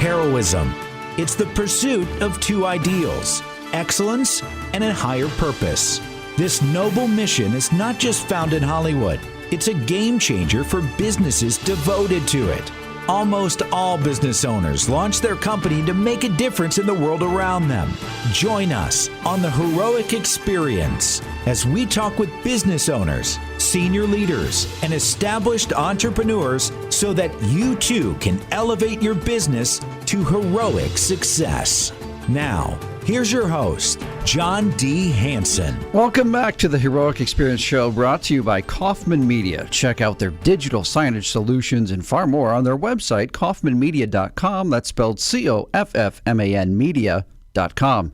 heroism. It's the pursuit of two ideals, excellence and a higher purpose. This noble mission is not just found in Hollywood. It's a game changer for businesses devoted to it. Almost all business owners launch their company to make a difference in the world around them. Join us on the Heroic Experience as we talk with business owners, senior leaders, and established entrepreneurs so that you too can elevate your business to heroic success. Now, here's your host, John D. Hanson. Welcome back to the Heroic Experience Show, brought to you by Kaufman Media. Check out their digital signage solutions and far more on their website, kaufmanmedia.com. That's spelled COFFMAN media.com.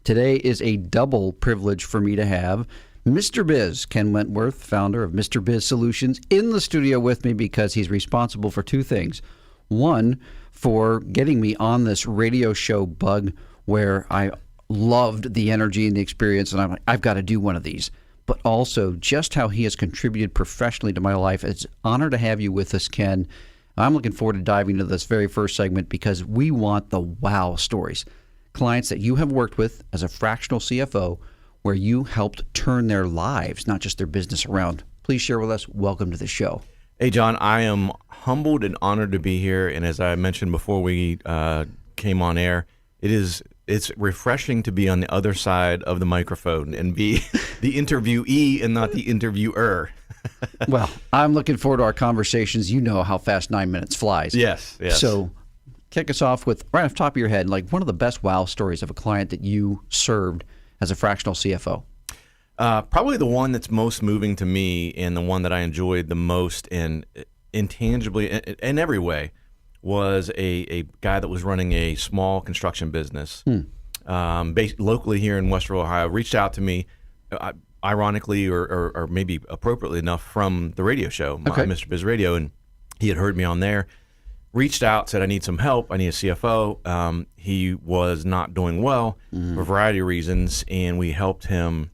Today is a double privilege for me to have Mr. Biz, Ken Wentworth, founder of Mr. Biz Solutions, in the studio with me because he's responsible for two things. One, for getting me on this radio show bug where I loved the energy and the experience, and I'm like, I've got to do one of these. But also just how he has contributed professionally to my life. It's an honor to have you with us, Ken. I'm looking forward to diving into this very first segment because we want the wow stories. Clients that you have worked with as a fractional CFO where you helped turn their lives, not just their business, around. Please share with us. Welcome to the show. Hey, John, I am humbled and honored to be here. And as I mentioned before we came on air, it's refreshing to be on the other side of the microphone and be the interviewee and not the interviewer. Well, I'm looking forward to our conversations. You know how fast 9 minutes flies. Yes. So kick us off with, right off the top of your head, like one of the best wow stories of a client that you served as a fractional CFO. Probably the one that's most moving to me and the one that I enjoyed the most and intangibly in every way was a guy that was running a small construction business based locally here in Westerville, Ohio, reached out to me, ironically or maybe appropriately enough, from the radio show, Mr. Biz Radio, and he had heard me on there, reached out, said, I need some help, I need a CFO. He was not doing well for a variety of reasons, and we helped him.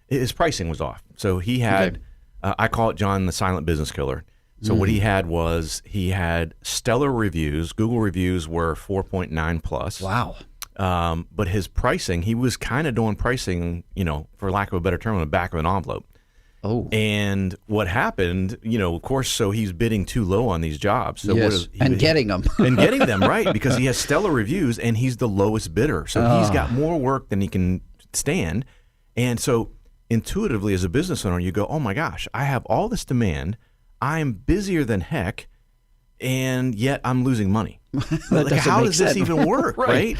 His pricing was off. So he had, I call it, John, the silent business killer. So what he had stellar reviews. Google reviews were 4.9 plus. Wow. But his pricing, he was kind of doing pricing, for lack of a better term, on the back of an envelope. Oh. And what happened, of course, so he's bidding too low on these jobs. So yes, getting them. And getting them, right, because he has stellar reviews and he's the lowest bidder. So he's got more work than he can stand. And so intuitively as a business owner, you go, oh my gosh, I have all this demand. I'm busier than heck, and yet I'm losing money. How does this even work, right?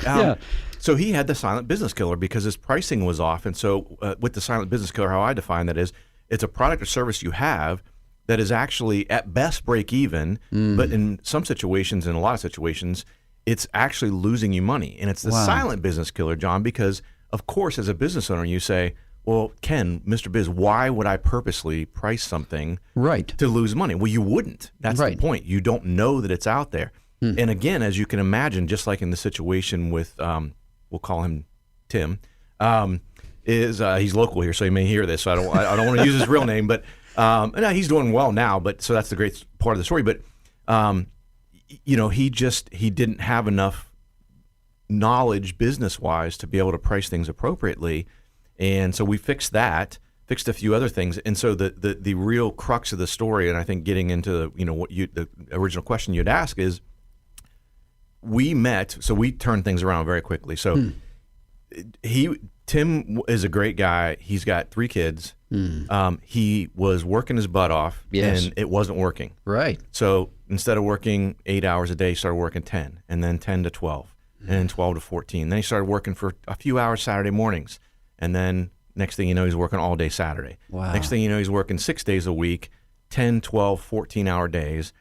So he had the silent business killer because his pricing was off. And so with the silent business killer, how I define that is it's a product or service you have that is actually at best break even, but in some situations, in a lot of situations, it's actually losing you money. And it's the silent business killer, John, because, of course, as a business owner, you say, well, Ken, Mr. Biz, why would I purposely price something to lose money? Well, you wouldn't. That's the point. You don't know that it's out there. And again, as you can imagine, just like in the situation with, we'll call him Tim, he's local here, so he may hear this. So I don't want to use his real name, but no, he's doing well now. But so that's the great part of the story. But he didn't have enough knowledge business-wise to be able to price things appropriately. And so we fixed that, fixed a few other things. And so the real crux of the story, and I think getting into the original question you'd ask is, we met, so we turned things around very quickly. So Tim is a great guy. He's got 3 kids. He was working his butt off, and it wasn't working. Right. So instead of working 8 hours a day, he started working 10, and then 10 to 12, and then 12 to 14. Then he started working for a few hours Saturday mornings. And then next thing you know, he's working all day Saturday. Wow. Next thing you know, he's working 6 days a week, 10, 12, 14-hour days.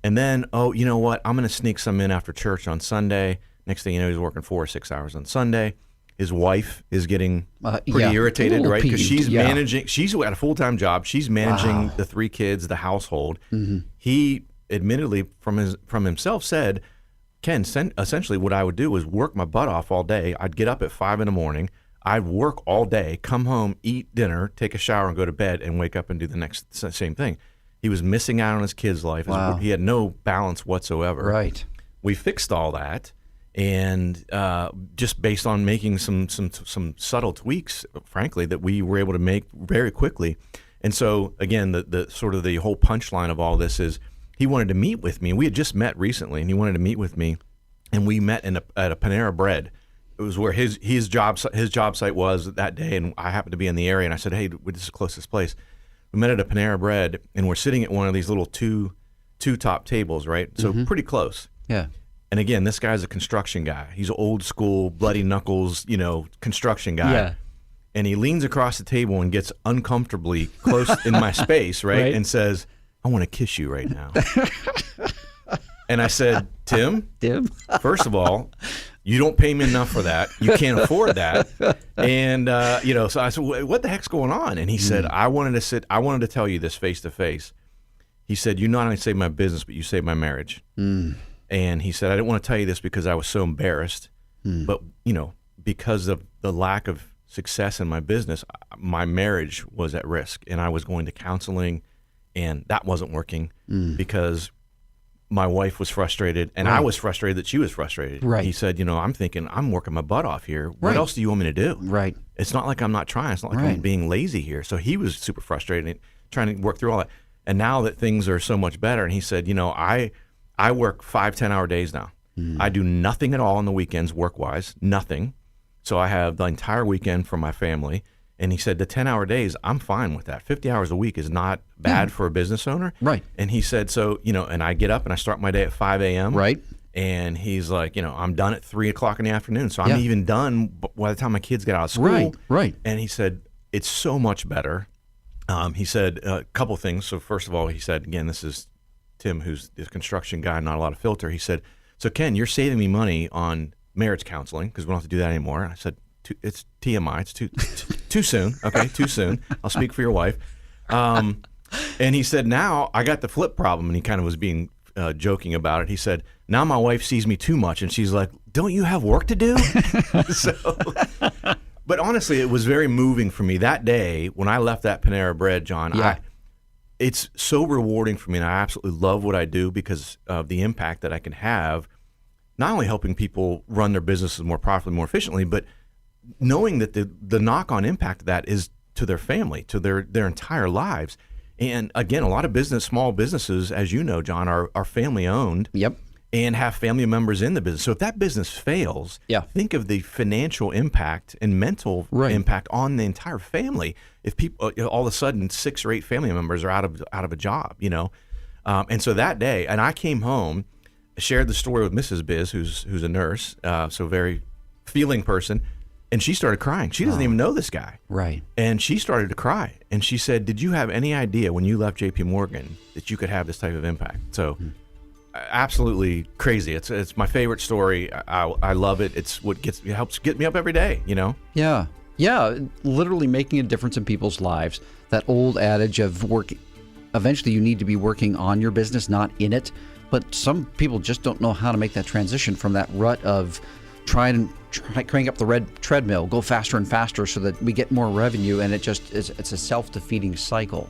And then, you know what? I'm going to sneak some in after church on Sunday. Next thing you know, he's working 4 or 6 hours on Sunday. His wife is getting pretty irritated, right? Because she's managing. She's at a full-time job. She's managing the 3 kids, the household. He admittedly, from himself, said, Ken, essentially what I would do is work my butt off all day. I'd get up at 5 in the morning. I'd work all day, come home, eat dinner, take a shower, and go to bed, and wake up and do the next same thing. He was missing out on his kids' life. He had no balance whatsoever. Right. we fixed all that, and just based on making some subtle tweaks, frankly, that we were able to make very quickly. And so again, the sort of the whole punchline of all this is he wanted to meet with me. We had just met recently, and he wanted to meet with me, and we met at a Panera Bread. It was where his job site was that day, and I happened to be in the area. And I said, "Hey, this is the closest place." We met at a Panera Bread, and we're sitting at one of these little two top tables, right? So pretty close. Yeah. And again, this guy's a construction guy. He's an old school, bloody knuckles, construction guy. Yeah. And he leans across the table and gets uncomfortably close in my space, right? And says, "I want to kiss you right now." And I said, Tim, first of all, you don't pay me enough for that. You can't afford that. And, so I said, what the heck's going on? And he said, I wanted to tell you this face to face. He said, you not only saved my business, but you saved my marriage. And he said, I didn't want to tell you this because I was so embarrassed, but, because of the lack of success in my business, my marriage was at risk, and I was going to counseling, and that wasn't working because my wife was frustrated, and I was frustrated that she was frustrated. Right. He said, I'm thinking, I'm working my butt off here. What else do you want me to do? Right. It's not like I'm not trying. It's not like I'm being lazy here. So he was super frustrated and trying to work through all that. And now that things are so much better, and he said, I work 5 10-hour days now. I do nothing at all on the weekends work-wise, nothing. So I have the entire weekend for my family. And he said, the 10-hour days, I'm fine with that. 50 hours a week is not bad for a business owner. Right. And he said, so, and I get up and I start my day at 5 a.m. Right. And he's like, I'm done at 3 o'clock in the afternoon. So I'm even done by the time my kids get out of school. Right, right. And he said, it's so much better. He said a couple things. So first of all, he said, again, this is Tim, who's the construction guy, not a lot of filter. He said, so Ken, you're saving me money on marriage counseling because we don't have to do that anymore. And I said, it's TMI. It's too soon. Okay, too soon. I'll speak for your wife. And he said, now I got the flip problem. And he kind of was being joking about it. He said, now my wife sees me too much. And she's like, don't you have work to do? But honestly, it was very moving for me. That day, when I left that Panera Bread, John, it's so rewarding for me. And I absolutely love what I do because of the impact that I can have, not only helping people run their businesses more profitably, more efficiently, but knowing that the knock-on impact of that is to their family, to their entire lives. And again, a lot of small businesses, as you know, John, are family-owned. Yep. And have family members in the business. So if that business fails, think of the financial impact and mental impact on the entire family. If people all of a sudden 6 or 8 family members are out of a job, and so that day, and I came home, shared the story with Mrs. Biz, who's a nurse, so very feeling person. And she started crying. She doesn't even know this guy. Right. And she started to cry. And she said, did you have any idea when you left JP Morgan that you could have this type of impact? So absolutely crazy. It's my favorite story. I love it. It's what helps get me up every day, Yeah. Yeah. Literally making a difference in people's lives. That old adage of eventually you need to be working on your business, not in it. But some people just don't know how to make that transition from that rut of try crank up the red treadmill, go faster and faster so that we get more revenue, and it's a self-defeating cycle.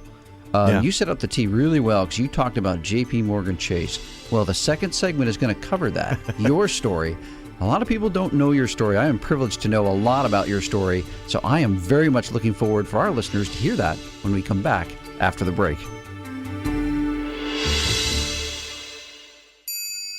You set up the T really well because you talked about JP Morgan Chase. Well, the second segment is going to cover that, your story. A lot of people don't know your story. I am privileged to know a lot about your story, so I am very much looking forward for our listeners to hear that when we come back after the break.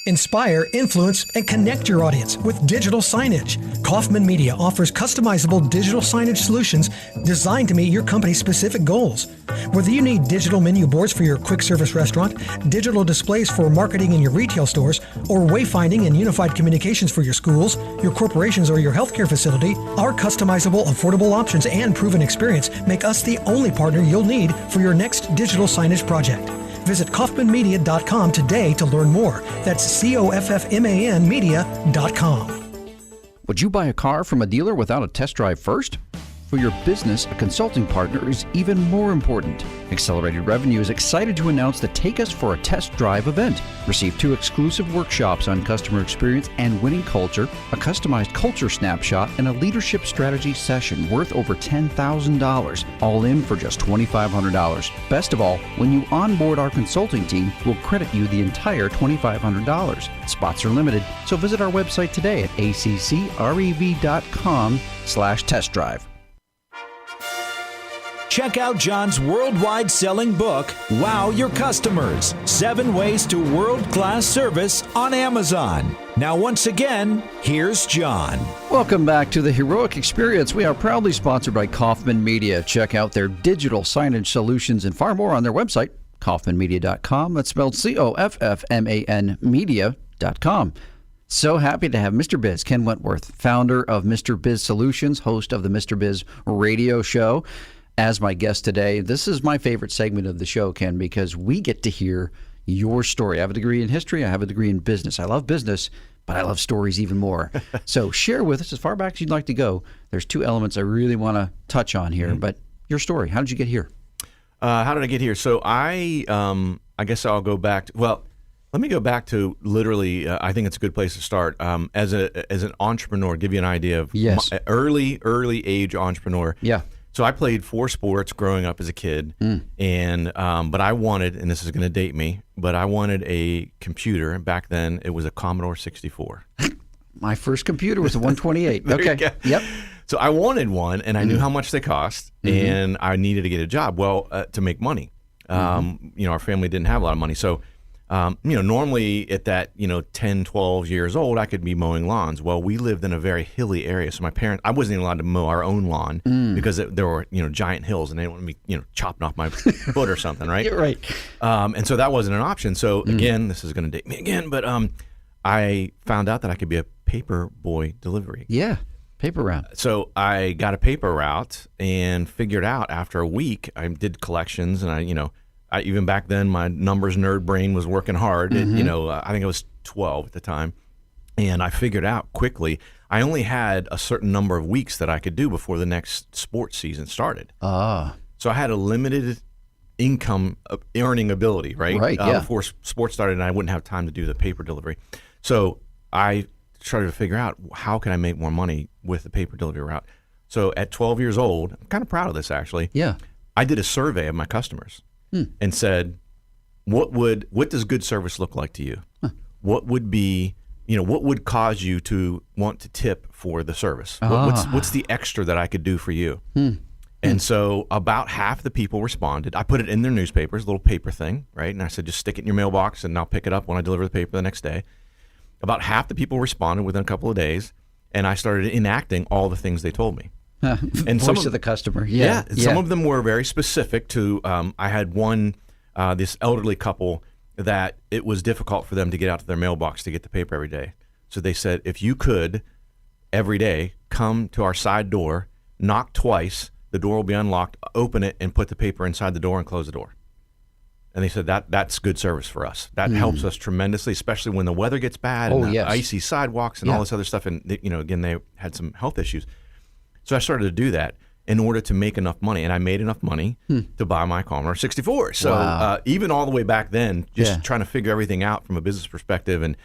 Inspire, influence, and connect your audience with digital signage. Kaufman Media offers customizable digital signage solutions designed to meet your company's specific goals. Whether you need digital menu boards for your quick service restaurant, digital displays for marketing in your retail stores, or wayfinding and unified communications for your schools, your corporations, or your healthcare facility, our customizable, affordable options and proven experience make us the only partner you'll need for your next digital signage project. Visit kaufmanmedia.com today to learn more. That's COFFMAN media.com. Would you buy a car from a dealer without a test drive first? for your business, a consulting partner is even more important. Accelerated Revenue is excited to announce the Take Us for a Test Drive event. Receive 2 exclusive workshops on customer experience and winning culture, a customized culture snapshot, and a leadership strategy session worth over $10,000, all in for just $2,500. Best of all, when you onboard our consulting team, we'll credit you the entire $2,500. Spots are limited, so visit our website today at accrev.com/test drive. Check out John's worldwide selling book, Wow Your Customers, 7 Ways to World-Class Service on Amazon. Now, once again, here's John. Welcome back to the Heroic Experience. We are proudly sponsored by Kaufman Media. Check out their digital signage solutions and far more on their website, kaufmanmedia.com. That's spelled COFFMAN media.com. So happy to have Mr. Biz, Ken Wentworth, founder of Mr. Biz Solutions, host of the Mr. Biz radio show, as my guest today. This is my favorite segment of the show, Ken, because we get to hear your story. I have a degree in history. I have a degree in business. I love business, but I love stories even more. So share with us as far back as you'd like to go. There's 2 elements I really want to touch on here, but your story. How did you get here? How did I get here? So I guess I'll go back. Let me go back to literally. I think it's a good place to start. As an entrepreneur, give you an idea of my early age entrepreneur. Yeah. So I played 4 sports growing up as a kid, and but I wanted, and this is going to date me, but I wanted a computer. And back then, it was a Commodore 64. My first computer was a 128. Okay. Yep. So I wanted one, and I knew how much they cost, and I needed to get a job. Well, to make money. Our family didn't have a lot of money, so. Normally at that, 10, 12 years old, I could be mowing lawns. Well, we lived in a very hilly area. So I wasn't even allowed to mow our own lawn because there were, giant hills and they didn't want me, chopping off my foot or something, right? You're right. And so that wasn't an option. So again, this is going to date me again, but I found out that I could be a paper boy delivery. Yeah, paper route. So I got a paper route and figured out after a week, I did collections and I even back then, my numbers nerd brain was working hard. I think I was 12 at the time. And I figured out quickly, I only had a certain number of weeks that I could do before the next sports season started. So I had a limited income earning ability, right? Right, yeah. Before sports started, and I wouldn't have time to do the paper delivery. So I started to figure out, how can I make more money with the paper delivery route? So at 12 years old, I'm kind of proud of this, actually. Yeah. I did a survey of my customers. And said, what does good service look like to you? What would be, what would cause you to want to tip for the service? What's the extra that I could do for you? And so about half the people responded. I put it in their newspapers, a little paper thing, right? And I said, just stick it in your mailbox and I'll pick it up when I deliver the paper the next day. About half the people responded within a couple of days, and I started enacting all the things they told me. And voice of the customer. Yeah. Some of them were very specific to, I had one, this elderly couple that it was difficult for them to get out to their mailbox to get the paper every day. So they said, if you could every day come to our side door, knock twice, the door will be unlocked, open it and put the paper inside the door and close the door. And they said that's good service for us. That helps us tremendously, especially when the weather gets bad and the icy sidewalks and all this other stuff. And again, they had some health issues. So I started to do that in order to make enough money, and I made enough money to buy my Commodore 64. So even all the way back then, just trying to figure everything out from a business perspective and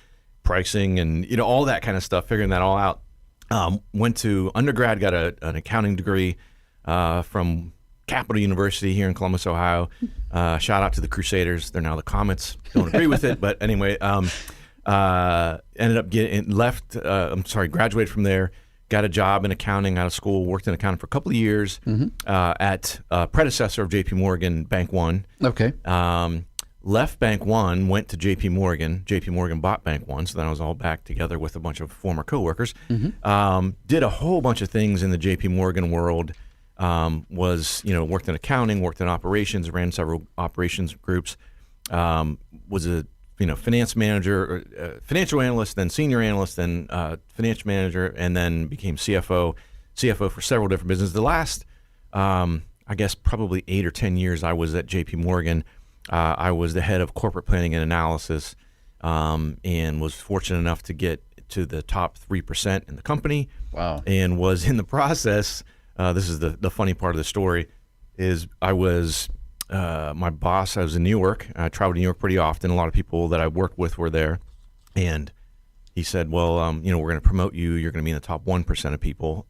pricing and all that kind of stuff, figuring that all out. Went to undergrad, got an accounting degree from Capital University here in Columbus, Ohio. Shout out to the Crusaders. They're now the Comets. Don't agree with it, but anyway, ended up graduated from there. Got a job in accounting out of school, worked in accounting for a couple of years at a predecessor of JP Morgan, Bank One. Okay. Left Bank One, went to JP Morgan. JP Morgan bought Bank One, so then I was all back together with a bunch of former coworkers. Did a whole bunch of things in the JP Morgan world. Worked in accounting, worked in operations, ran several operations groups. Was a finance manager, financial analyst, then senior analyst, then finance manager, and then became CFO for several different businesses. The last, I guess, probably 8 or 10 years I was at JP Morgan. I was the head of corporate planning and analysis, and was fortunate enough to get to the top 3% in the company. Wow. And was in the process this is the funny part of the story, is I was, my boss, I was in New York. I traveled to New York pretty often. A lot of people that I worked with were there. And he said, well, we're going to promote you. You're going to be in the top 1% of people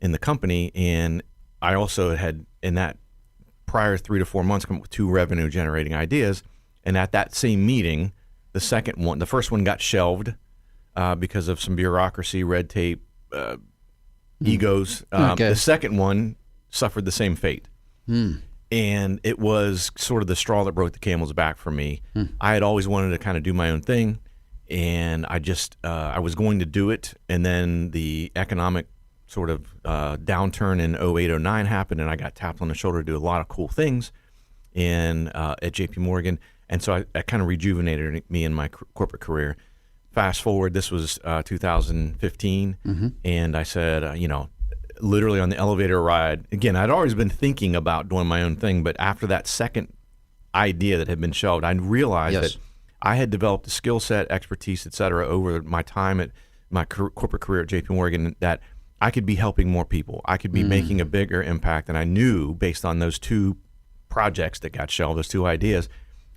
in the company. And I also had, in that prior 3 to 4 months, come up with 2 revenue generating ideas. And at that same meeting, the first one got shelved because of some bureaucracy, red tape, egos. Okay. The second one suffered the same fate. And it was sort of the straw that broke the camel's back for me. I had always wanted to kind of do my own thing, and I was going to do it, and then the economic sort of downturn in 08, 09 happened, and I got tapped on the shoulder to do a lot of cool things at JP Morgan. And so I kind of rejuvenated me in my corporate career. Fast forward, this was 2015, and I said, literally on the elevator ride, again, I'd always been thinking about doing my own thing, but after that second idea that had been shelved, I realized that I had developed a skill set, expertise, et cetera, over my time at my corporate career at JP Morgan, that I could be helping more people. I could be making a bigger impact, and I knew, based on those 2 projects that got shelved, those 2 ideas,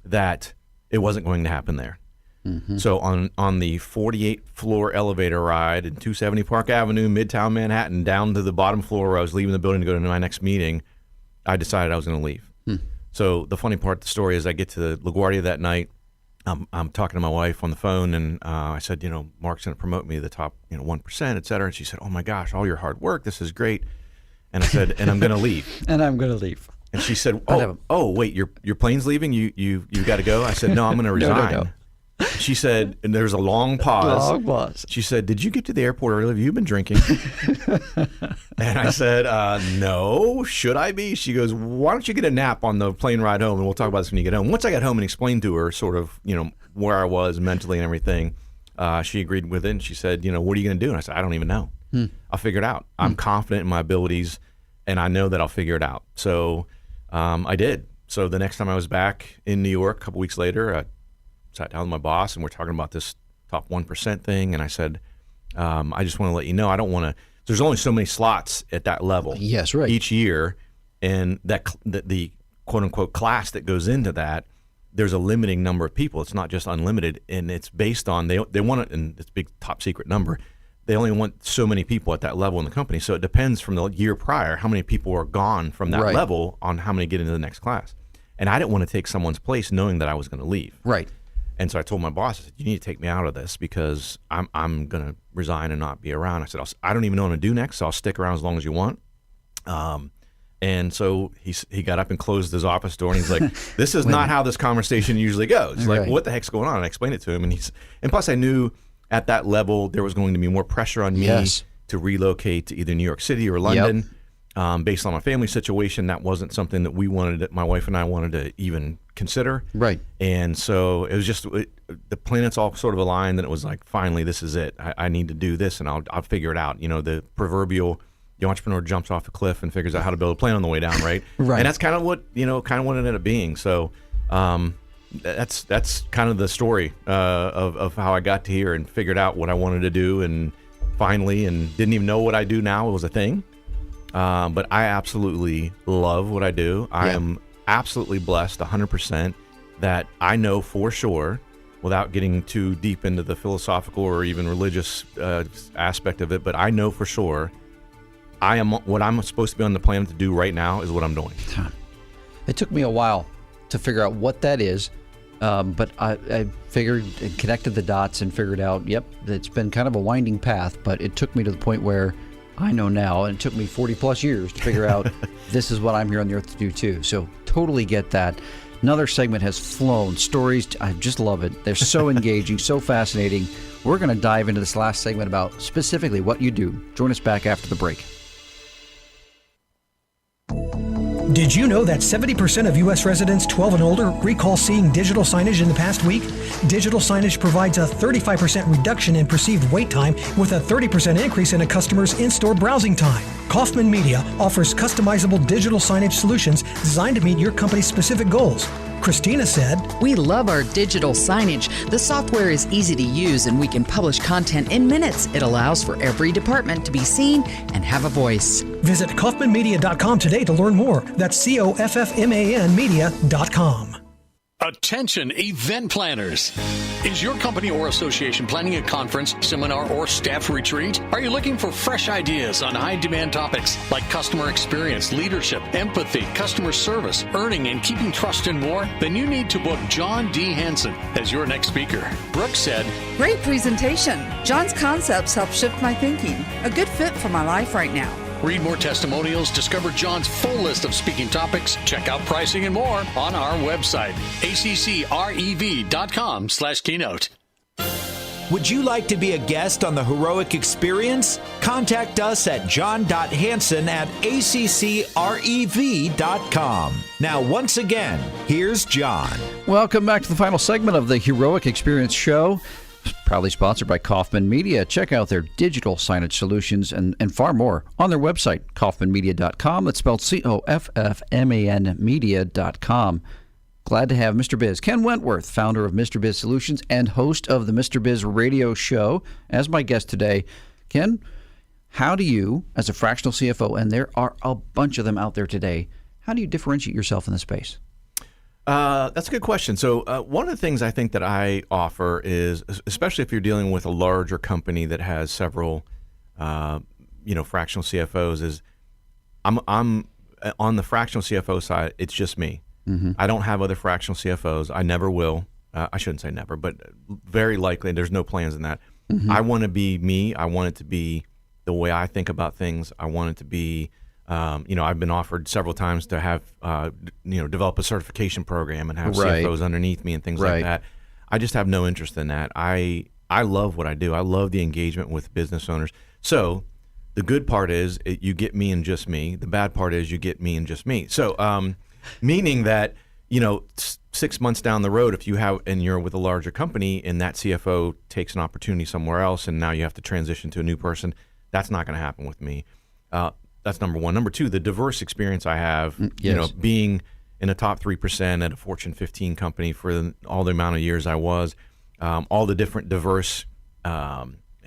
that it wasn't going to happen there. So on the 48th floor elevator ride in 270 Park Avenue, Midtown Manhattan, down to the bottom floor where I was leaving the building to go to my next meeting, I decided I was going to leave. So the funny part of the story is I get to LaGuardia that night. I'm talking to my wife on the phone, and I said, Mark's going to promote me to the top 1%, et cetera. And she said, oh my gosh, all your hard work, this is great. And I said, and I'm going to leave. And I'm going to leave. And she said, oh, wait, your plane's leaving? You got to go? I said, no, I'm going to resign. No. She said, and there's a long pause. She said, did you get to the airport early? Have you been drinking? And I said, no, should I be? She goes, why don't you get a nap on the plane ride home, and we'll talk about this when you get home. Once I got home and explained to her sort of, where I was mentally and everything, she agreed with it, and she said, what are you going to do? And I said, I don't even know. I'll figure it out. I'm confident in my abilities, and I know that I'll figure it out. So I did. So the next time I was back in New York, a couple weeks later, I sat down with my boss, and we're talking about this top 1% thing. And I said, I just want to let you know, I don't want to, there's only so many slots at that level each year. And the quote unquote class that goes into that, there's a limiting number of people. It's not just unlimited. And it's based on, they want it, and it's a big top secret number. They only want so many people at that level in the company. So it depends from the year prior, how many people are gone from that level on how many get into the next class. And I didn't want to take someone's place knowing that I was going to leave. Right. And so I told my boss, I said, you need to take me out of this because I'm going to resign and not be around. I said, I don't even know what to do next, so I'll stick around as long as you want. And so he got up and closed his office door, and he's like, this is not how this conversation usually goes. He's like, what the heck's going on? And I explained it to him. And plus I knew at that level there was going to be more pressure on me to relocate to either New York City or London. Based on my family situation, that wasn't something that my wife and I wanted to even consider. Right. And so it was just, the planets all sort of aligned, and it was like, finally, this is it. I need to do this, and I'll figure it out. The proverbial, the entrepreneur jumps off a cliff and figures out how to build a plane on the way down, right? Right. And that's kind of what it ended up being. So that's kind of the story of how I got to here and figured out what I wanted to do, and finally, and didn't even know what I do now was a thing. But I absolutely love what I do. I am absolutely blessed 100% that I know for sure, without getting too deep into the philosophical or even religious aspect of it, but I know for sure I am what I'm supposed to be on the planet to do right now is what I'm doing. It took me a while to figure out what that is, but I figured and connected the dots and figured out, it's been kind of a winding path, but it took me to the point where I know now, and it took me 40 plus years to figure out this is what I'm here on the earth to do too. So totally get that. Another segment has flown. Stories, I just love it. They're so engaging, so fascinating. We're going to dive into this last segment about specifically what you do. Join us back after the break. Did you know that 70% of U.S. residents 12 and older recall seeing digital signage in the past week? Digital signage provides a 35% reduction in perceived wait time with a 30% increase in a customer's in-store browsing time. Kaufman Media offers customizable digital signage solutions designed to meet your company's specific goals. Christina said, "We love our digital signage. The software is easy to use and we can publish content in minutes. It allows for every department to be seen and have a voice." Visit KaufmanMedia.com today to learn more. That's COFFMAN Media.com. Attention event planners. Is your company or association planning a conference, seminar, or staff retreat? Are you looking for fresh ideas on high-demand topics like customer experience, leadership, empathy, customer service, earning and keeping trust, and more? Then you need to book John D. Hansen as your next speaker. Brooke said, "Great presentation. John's concepts help shift my thinking. A good fit for my life right now." read more testimonials, discover John's full list of speaking topics, check out pricing and more on our website, accrev.com/keynote. Would you like to be a guest on the Heroic Experience? Contact us at john.hansen@accrev.com. Now, once again, here's John. Welcome back to the final segment of the Heroic Experience show. Proudly sponsored by Kaufman Media. Check out their digital signage solutions and far more on their website, kaufmanmedia.com. That's spelled COFFMAN media.com. Glad to have Mr. Biz, Ken Wentworth, founder of Mr. Biz Solutions and host of the Mr. Biz Radio Show, as my guest today. Ken, how do you, as a fractional CFO, and there are a bunch of them out there today, how do you differentiate yourself in the space? That's a good question. So one of the things I think that I offer is, especially if you're dealing with a larger company that has several, fractional CFOs, is I'm on the fractional CFO side. It's just me. Mm-hmm. I don't have other fractional CFOs. I never will. I shouldn't say never, but very likely there's no plans in that. Mm-hmm. I want to be me. I want it to be the way I think about things. I want it to be. I've been offered several times to have, develop a certification program and have CFOs underneath me and things like that. I just have no interest in that. I love what I do. I love the engagement with business owners. So the good part is you get me and just me. The bad part is you get me and just me. So meaning that, 6 months down the road, if you have, and you're with a larger company and that CFO takes an opportunity somewhere else and now you have to transition to a new person, that's not going to happen with me. That's number one. Number two, the diverse experience I have, being in a top 3% at a Fortune 15 company for all the amount of years I was, all the different diverse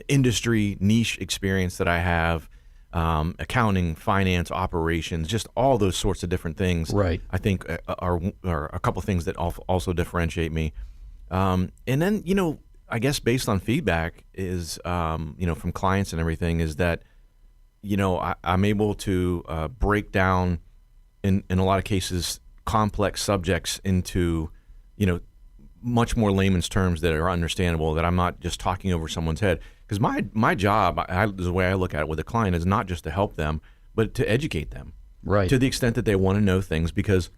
industry niche experience that I have, accounting, finance, operations, just all those sorts of different things. Right. I think are a couple of things that also differentiate me. And then, I guess based on feedback is, from clients and everything, is that I'm able to break down, in a lot of cases, complex subjects into, much more layman's terms that are understandable, that I'm not just talking over someone's head. Because my job, the way I look at it with a client, is not just to help them, but to educate them. Right. To the extent that they want to know things, because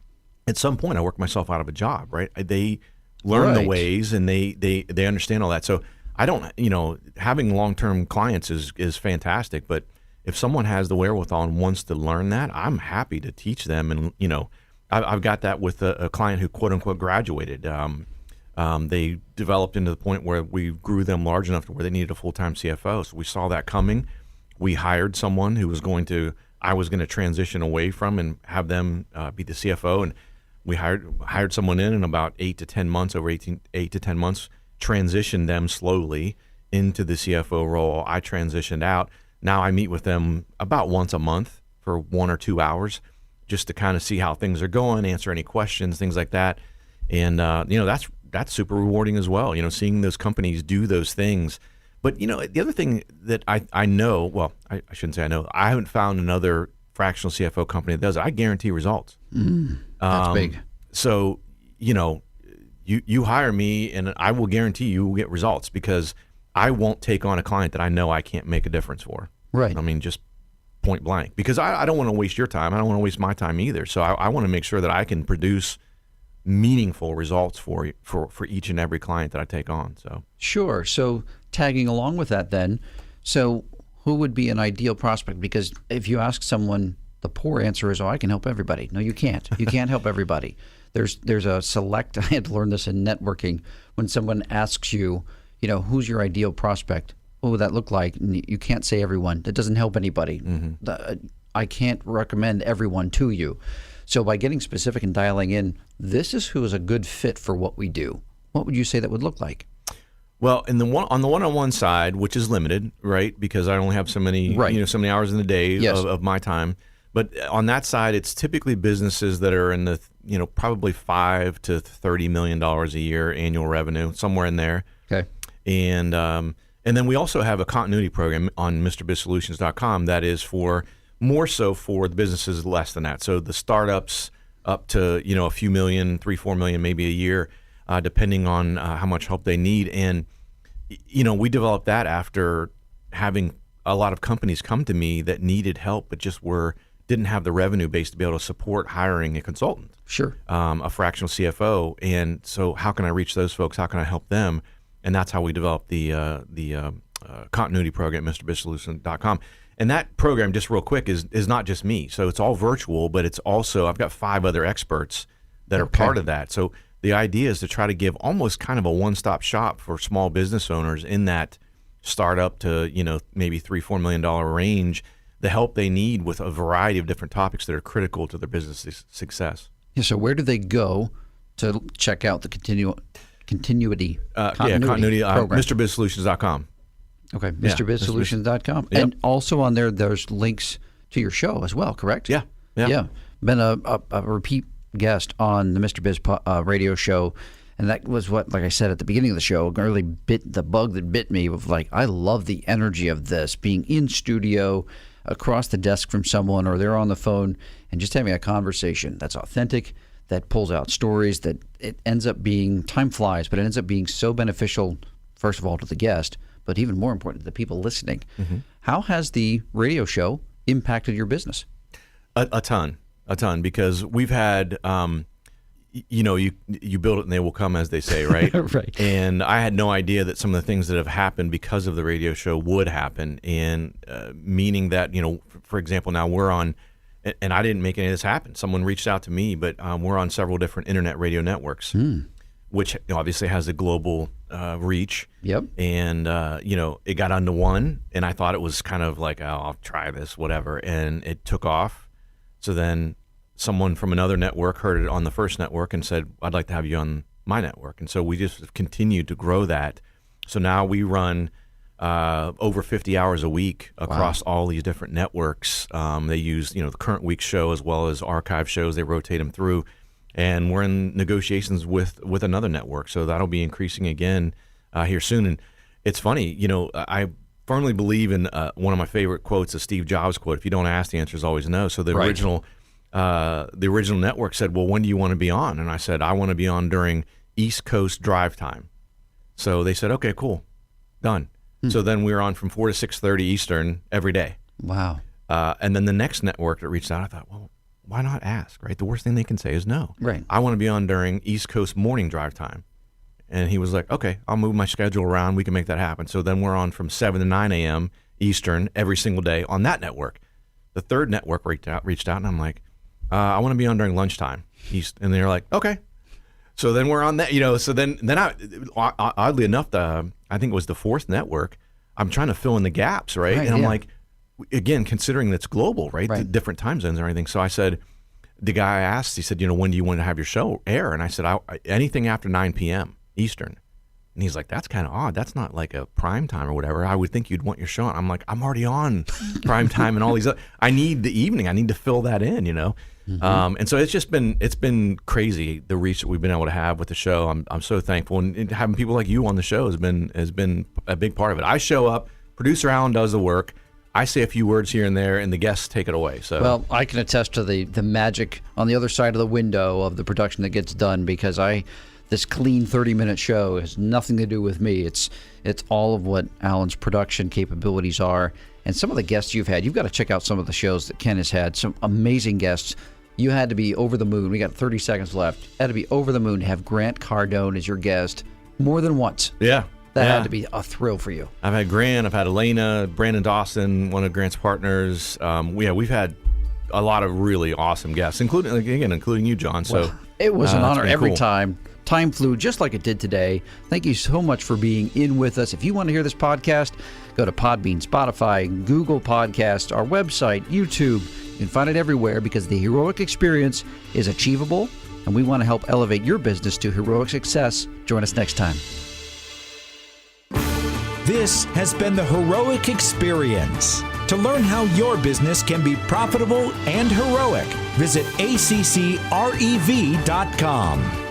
at some point I work myself out of a job, right? They learn the ways and they understand all that. So I don't, having long-term clients is fantastic, but if someone has the wherewithal and wants to learn that, I'm happy to teach them. And, I've got that with a client who, quote unquote, graduated. They developed into the point where we grew them large enough to where they needed a full-time CFO. So we saw that coming. We hired someone who I was going to transition away from and have them be the CFO. And we hired someone in about 8 to 10 months, transitioned them slowly into the CFO role. I transitioned out. Now I meet with them about once a month for 1 or 2 hours just to kind of see how things are going, answer any questions, things like that. And, that's super rewarding as well, seeing those companies do those things. But, the other thing that I know, well, I shouldn't say I know, I haven't found another fractional CFO company that does it. I guarantee results. That's big. So, you hire me and I will guarantee you will get results, because I won't take on a client that I know I can't make a difference for. Right. I mean, just point blank, because I don't want to waste your time. I don't want to waste my time either. So I want to make sure that I can produce meaningful results for each and every client that I take on. So sure. So tagging along with that then, so who would be an ideal prospect? Because if you ask someone, the poor answer is, I can help everybody. No, you can't. You can't help everybody. There's a select, I had to learn this in networking, when someone asks you, who's your ideal prospect? What would that look like? And you can't say everyone. That doesn't help anybody. Mm-hmm. I can't recommend everyone to you. So by getting specific and dialing in this is who is a good fit for what we do, what would you say that would look like? Well, on the one-on-one side, which is limited, right? Because I only have so many, so many hours in the day of my time. But on that side, it's typically businesses that are in the, probably $5 to $30 million a year annual revenue, somewhere in there. Okay. And then we also have a continuity program on MrBizSolutions.com that is more so for the businesses less than that. So the startups up to, a few million, 3-4 million, maybe a year, depending on how much help they need. And, we developed that after having a lot of companies come to me that needed help, but just didn't have the revenue base to be able to support hiring a consultant. Sure. A fractional CFO. And so how can I reach those folks? How can I help them? And that's how we developed the continuity program at MrBizSolutions.com. And that program, just real quick, is not just me. So it's all virtual, but it's also, I've got 5 other experts that are part of that. So the idea is to try to give almost kind of a one-stop shop for small business owners in that startup to, maybe $3-4 million range, the help they need with a variety of different topics that are critical to their business success. Yeah, so where do they go to check out the continuity program? MrBizSolutions.com. Okay, MrBizSolutions.com. Yep. And also on there's links to your show as well, correct? Yeah. Been a repeat guest on the Mr. Biz radio show, and that was what, like I said at the beginning of the show, really bit the bug that bit me of I love the energy of this, being in studio, across the desk from someone, or they're on the phone, and just having a conversation that's authentic, that pulls out stories, that it ends up being, time flies, but it ends up being so beneficial, first of all, to the guest, but even more important to the people listening. Mm-hmm. How has the radio show impacted your business? A ton, because we've had, you build it and they will come, as they say, right? Right. And I had no idea that some of the things that have happened because of the radio show would happen, and meaning that, for example, now we're on, and I didn't make any of this happen. Someone reached out to me, but we're on several different internet radio networks, which obviously has a global reach. Yep. And, it got onto one, and I thought it was kind of like, oh, I'll try this, whatever. And it took off. So then someone from another network heard it on the first network and said, I'd like to have you on my network. And so we just have continued to grow that. So now we run over 50 hours a week across all these different networks. They use, the current week's show as well as archive shows. They rotate them through. And we're in negotiations with another network. So that'll be increasing again here soon. And it's funny, I firmly believe in one of my favorite quotes, a Steve Jobs quote: if you don't ask, the answer is always no. So the original network said, well, when do you want to be on? And I said, I want to be on during East Coast drive time. So they said, okay, cool, done. So then we were on from 4 to 6:30 Eastern every day. Wow. And then the next network that reached out, I thought, well, why not ask, right? The worst thing they can say is no. Right. I want to be on during East Coast morning drive time. And he was like, okay, I'll move my schedule around. We can make that happen. So then we're on from 7 to 9 a.m. Eastern every single day on that network. The third network reached out, and I'm like, I want to be on during lunchtime. And they're like, okay. So then we're on that, so then oddly enough, I think it was the fourth network, I'm trying to fill in the gaps, right? And I'm like, again, considering that's global, right? The different time zones and everything. So I said, the guy asked, he said, when do you want to have your show air? And I said, anything after 9 p.m. Eastern. And he's like, that's kind of odd. That's not like a prime time or whatever. I would think you'd want your show on. I'm like, I'm already on prime time and all these other, I need the evening. I need to fill that in, Mm-hmm. And so it's been crazy, the reach that we've been able to have with the show. I'm so thankful, and having people like you on the show has been a big part of it. I show up, producer Alan does the work, I say a few words here and there, and the guests take it away. So, well, I can attest to the magic on the other side of the window of the production that gets done, because this clean 30-minute show has nothing to do with me. It's all of what Alan's production capabilities are, and some of the guests you've had. You've got to check out some of the shows that Ken has had. Some amazing guests. You had to be over the moon. We got 30 seconds left. Had to be over the moon to have Grant Cardone as your guest more than once. Yeah. That had to be a thrill for you. I've had Grant, I've had Elena, Brandon Dawson, one of Grant's partners. We've had a lot of really awesome guests, including you, John. So it was an honor every cool. time. Time flew just like it did today. Thank you so much for being in with us. If you want to hear this podcast, go to Podbean, Spotify, Google Podcasts, our website, YouTube. You can find it everywhere, because the heroic experience is achievable and we want to help elevate your business to heroic success. Join us next time. This has been the Heroic Experience. To learn how your business can be profitable and heroic, visit ACCREV.com.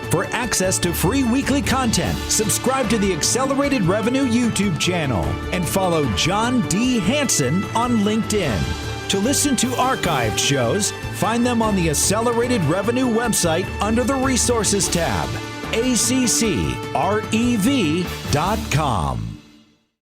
For access to free weekly content, subscribe to the Accelerated Revenue YouTube channel and follow John D. Hanson on LinkedIn. To listen to archived shows, find them on the Accelerated Revenue website under the Resources tab, ACCREV.com.